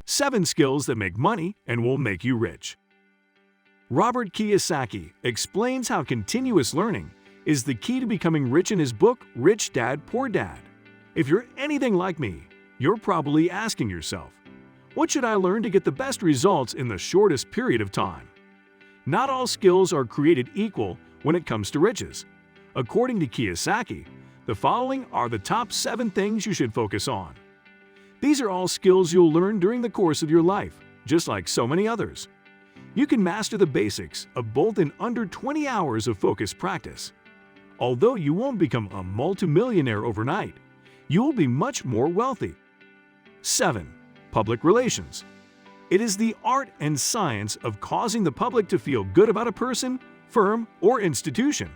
7 skills that make money and will make you rich. Robert Kiyosaki explains how continuous learning is the key to becoming rich in his book, Rich Dad, Poor Dad. If you're anything like me, you're probably asking yourself, what should I learn to get the best results in the shortest period of time? Not all skills are created equal when it comes to riches. According to Kiyosaki, the following are the top 7 things you should focus on. These are all skills you'll learn during the course of your life, just like so many others. You can master the basics of both in under 20 hours of focused practice. Although you won't become a multimillionaire overnight, you will be much more wealthy. 7. Public relations. It is the art and science of causing the public to feel good about a person, firm, or institution.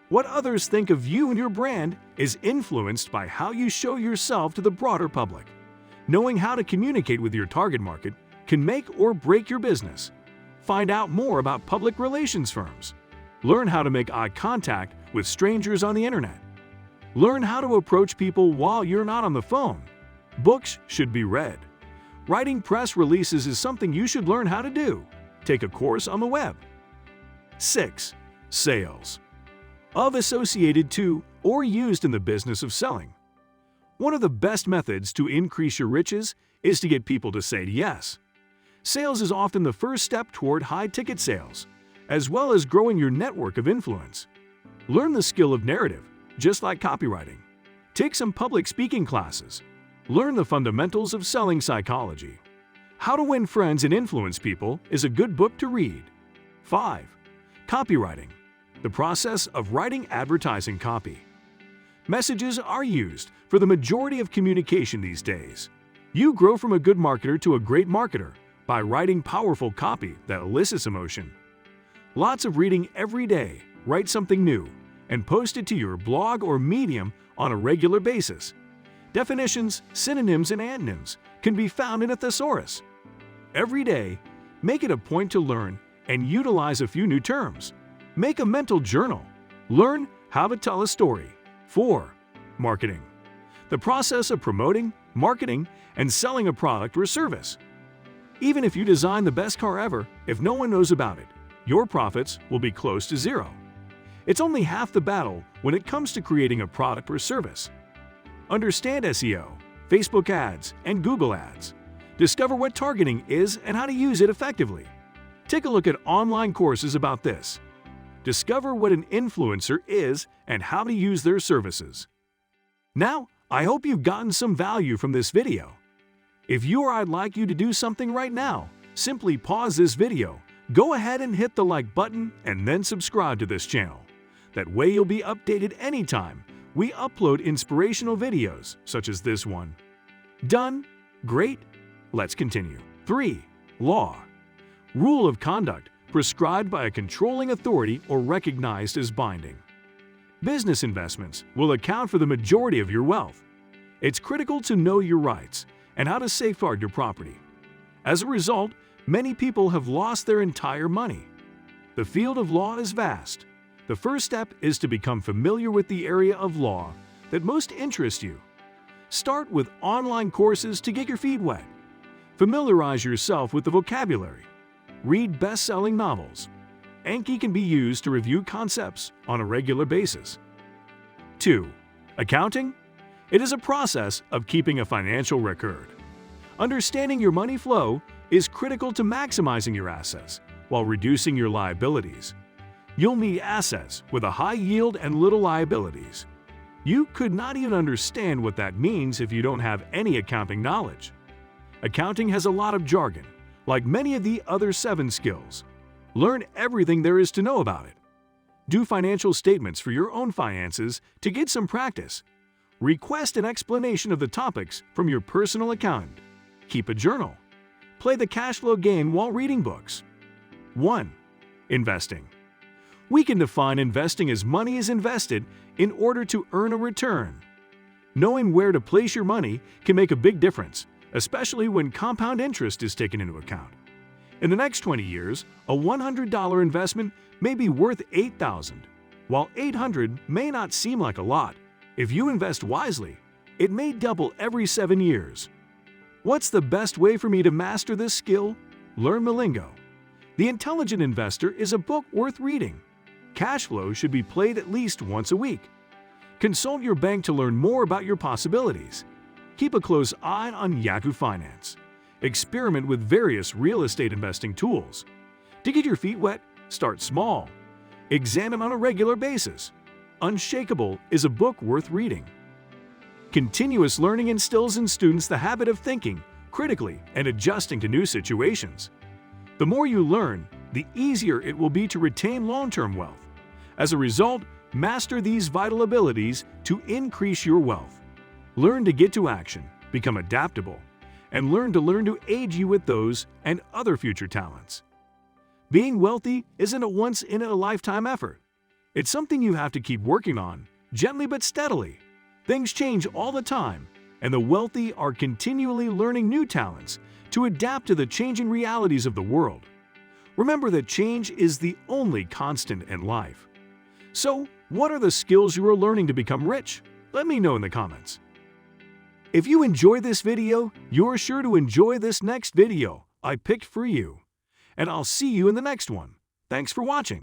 What others think of you and your brand is influenced by how you show yourself to the broader public. Knowing how to communicate with your target market can make or break your business. Find out more about public relations firms. Learn how to make eye contact with strangers on the internet. Learn how to approach people while you're not on the phone. Books should be read. Writing press releases is something you should learn how to do. Take a course on the web. 6. Sales. Associated to or used in the business of selling. One of the best methods to increase your riches is to get people to say yes. Sales is often the first step toward high-ticket sales, as well as growing your network of influence. Learn the skill of narrative, just like copywriting. Take some public speaking classes. Learn the fundamentals of selling psychology. How to Win Friends and Influence People is a good book to read. 5. Copywriting. The process of writing advertising copy. Messages are used for the majority of communication these days. You grow from a good marketer to a great marketer by writing powerful copy that elicits emotion. Lots of reading every day. Write something new and post it to your blog or Medium on a regular basis. Definitions, synonyms, and antonyms can be found in a thesaurus. Every day, make it a point to learn and utilize a few new terms. Make a mental journal. Learn how to tell a story. 4. Marketing. The process of promoting, marketing, and selling a product or service. Even if you design the best car ever, if no one knows about it, your profits will be close to zero. It's only half the battle when it comes to creating a product or service. Understand SEO, Facebook ads, and Google ads. Discover what targeting is and how to use it effectively. Take a look at online courses about this. Discover what an influencer is and how to use their services. Now, I hope you've gotten some value from this video. If you or I'd like you to do something right now, simply pause this video, go ahead and hit the like button and then subscribe to this channel. That way you'll be updated anytime we upload inspirational videos such as this one. Done? Great. Let's continue. 3. Law. Rule of conduct prescribed by a controlling authority or recognized as binding. Business investments will account for the majority of your wealth. It's critical to know your rights and how to safeguard your property. As a result, many people have lost their entire money. The field of law is vast. The first step is to become familiar with the area of law that most interests you. Start with online courses to get your feet wet. Familiarize yourself with the vocabulary. Read best-selling novels. Anki can be used to review concepts on a regular basis. 2. Accounting. It is a process of keeping a financial record. Understanding your money flow is critical to maximizing your assets while reducing your liabilities. You'll need assets with a high yield and little liabilities. You could not even understand what that means if you don't have any accounting knowledge. Accounting has a lot of jargon, like many of the other 7 skills. Learn everything there is to know about it. Do financial statements for your own finances to get some practice. Request an explanation of the topics from your personal accountant. Keep a journal. Play the cash flow game while reading books. 1. Investing. We can define investing as money is invested in order to earn a return. Knowing where to place your money can make a big difference, especially when compound interest is taken into account. In the next 20 years, a $100 investment may be worth $8,000. While $800 may not seem like a lot, if you invest wisely, it may double every 7 years. What's the best way for me to master this skill? Learn Malingo. The Intelligent Investor is a book worth reading. Cash flow should be played at least once a week. Consult your bank to learn more about your possibilities. Keep a close eye on Yahoo Finance. Experiment with various real estate investing tools. To get your feet wet, start small. Examine on a regular basis. Unshakable is a book worth reading. Continuous learning instills in students the habit of thinking critically and adjusting to new situations. The more you learn, the easier it will be to retain long-term wealth. As a result, master these vital abilities to increase your wealth. Learn to get to action, become adaptable, and learn to aid you with those and other future talents. Being wealthy isn't a once-in-a-lifetime effort. It's something you have to keep working on, gently but steadily. Things change all the time, and the wealthy are continually learning new talents to adapt to the changing realities of the world. Remember that change is the only constant in life. So, what are the skills you are learning to become rich? Let me know in the comments. If you enjoyed this video, you're sure to enjoy this next video I picked for you. And I'll see you in the next one. Thanks for watching.